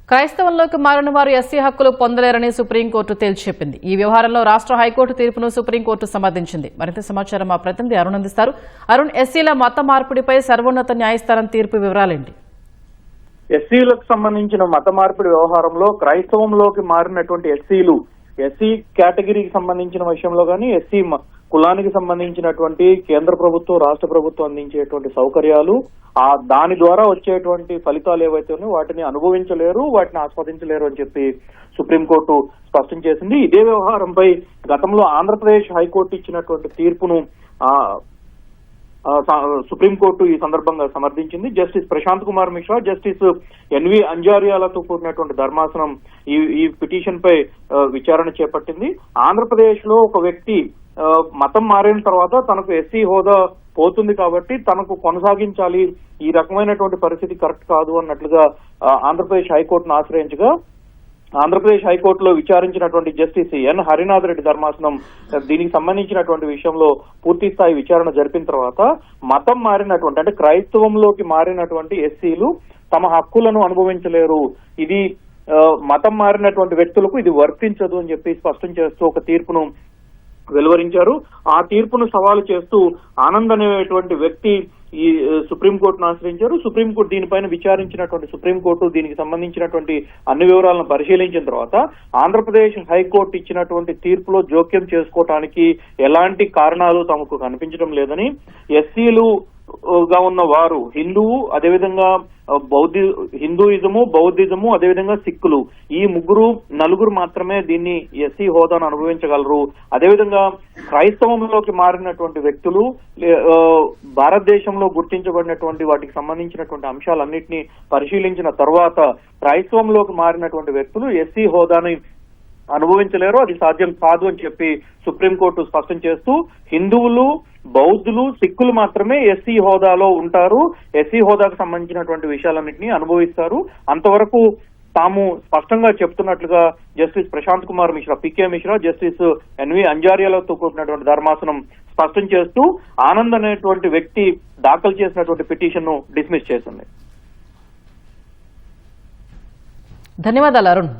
క్రైస్తవంలోకి మారిన వారు ఎస్సీ హక్కులు పొందలేరని సుప్రీంకోర్టు తేల్చిచెప్పింది. ఈ వ్యవహారంలో రాష్ట్ర హైకోర్టు తీర్పును సుప్రీంకోర్టు సమర్థించింది. మరింత సమాచారం మా ప్రతినిధి అరుణ్ అందిస్తారు. అరుణ్, ఎస్సీల మత మార్పిడిపై సర్వోన్నత న్యాయస్థానం తీర్పు వివరాలేంటి? ఎస్సీలకు సంబంధించిన మత మార్పిడి వ్యవహారంలో క్రైస్తవంలోకి మారినటువంటి ఎస్సీ కేటగిరీకి సంబంధించిన విషయంలో గానీ, ఎస్సీ కులానికి సంబంధించినటువంటి కేంద్ర ప్రభుత్వం రాష్ట్ర ప్రభుత్వం అందించేటువంటి సౌకర్యాలు దాని ద్వారా వచ్చేటువంటి ఫలితాలు ఏవైతే ఉన్నాయో వాటిని అనుభవించలేరు, వాటిని ఆస్వాదించలేరు అని చెప్పి సుప్రీంకోర్టు స్పష్టం చేసింది. ఇదే వ్యవహారంపై గతంలో ఆంధ్రప్రదేశ్ హైకోర్టు ఇచ్చినటువంటి తీర్పును సుప్రీంకోర్టు ఈ సందర్భంగా సమర్థించింది. Justice Prashant Kumar Mishra, justice NV అంజారియాలతో కూడినటువంటి ధర్మాసనం ఈ పిటిషన్ పై విచారణ చేపట్టింది. ఆంధ్రప్రదేశ్ లో ఒక వ్యక్తి మతం మారిన తర్వాత తనకు ఎస్సీ హోదా పోతుంది కాబట్టి తనకు కొనసాగించాలి, ఈ రకమైనటువంటి పరిస్థితి కరెక్ట్ కాదు అన్నట్లుగా ఆంధ్రప్రదేశ్ హైకోర్టును ఆశ్రయించగా, ఆంధ్రప్రదేశ్ హైకోర్టులో విచారించినటువంటి జస్టిస్ ఎన్ హరినాథ్ రెడ్డి ధర్మాసనం దీనికి సంబంధించినటువంటి విషయంలో పూర్తి స్థాయి విచారణ జరిపిన తర్వాత మతం మారినటువంటి అంటే క్రైస్తవంలోకి మారినటువంటి ఎస్సీలు తమ హక్కులను అనుభవించలేరు, ఇది మతం మారినటువంటి వ్యక్తులకు ఇది వర్తించదు అని చెప్పి స్పష్టం చేస్తూ ఒక తీర్పును వెలువరించారు. ఆ తీర్పును సవాలు చేస్తూ ఆనంద్ అనేటువంటి వ్యక్తి ఈ సుప్రీంకోర్టును ఆశ్రయించారు. సుప్రీంకోర్టు దీనిపైన విచారించినటువంటి సుప్రీంకోర్టు దీనికి సంబంధించినటువంటి అన్ని వివరాలను పరిశీలించిన తర్వాత ఆంధ్రప్రదేశ్ హైకోర్టు ఇచ్చినటువంటి తీర్పులో జోక్యం చేసుకోవటానికి ఎలాంటి కారణాలు తమకు కనిపించడం లేదని, ఎస్సీలు గా ఉన్న వారు హిందువు, అదేవిధంగా హిందూయిజము, బౌద్ధిజము, అదేవిధంగా సిక్కులు, ఈ నలుగురు మాత్రమే దీన్ని ఎస్సీ హోదాను అనుభవించగలరు. అదేవిధంగా క్రైస్తవంలోకి మారినటువంటి వ్యక్తులు భారతదేశంలో గుర్తించబడినటువంటి వాటికి సంబంధించినటువంటి అంశాలన్నింటినీ పరిశీలించిన తర్వాత క్రైస్తవంలోకి మారినటువంటి వ్యక్తులు ఎస్సీ హోదాని అనుభవించలేరు, అది సాధ్యం కాదు అని చెప్పి సుప్రీంకోర్టు స్పష్టం చేస్తూ హిందువులు, బౌద్ధులు, సిక్కులు మాత్రమే ఎస్సీ హోదాలో ఉంటారు, ఎస్సీ హోదాకు సంబంధించినటువంటి విషయాలన్నింటినీ అనుభవిస్తారు, అంతవరకు తాము స్పష్టంగా చెప్తున్నట్లుగా justice Prashant Kumar Mishra, PK Mishra, justice NV అంజారియాలతో కూడినటువంటి ధర్మాసనం స్పష్టం చేస్తూ ఆనంద్ అనేటువంటి వ్యక్తి దాఖలు చేసినటువంటి పిటిషన్ ను డిస్మిస్ చేసింది. ధన్యవాదాలు అరుణ్.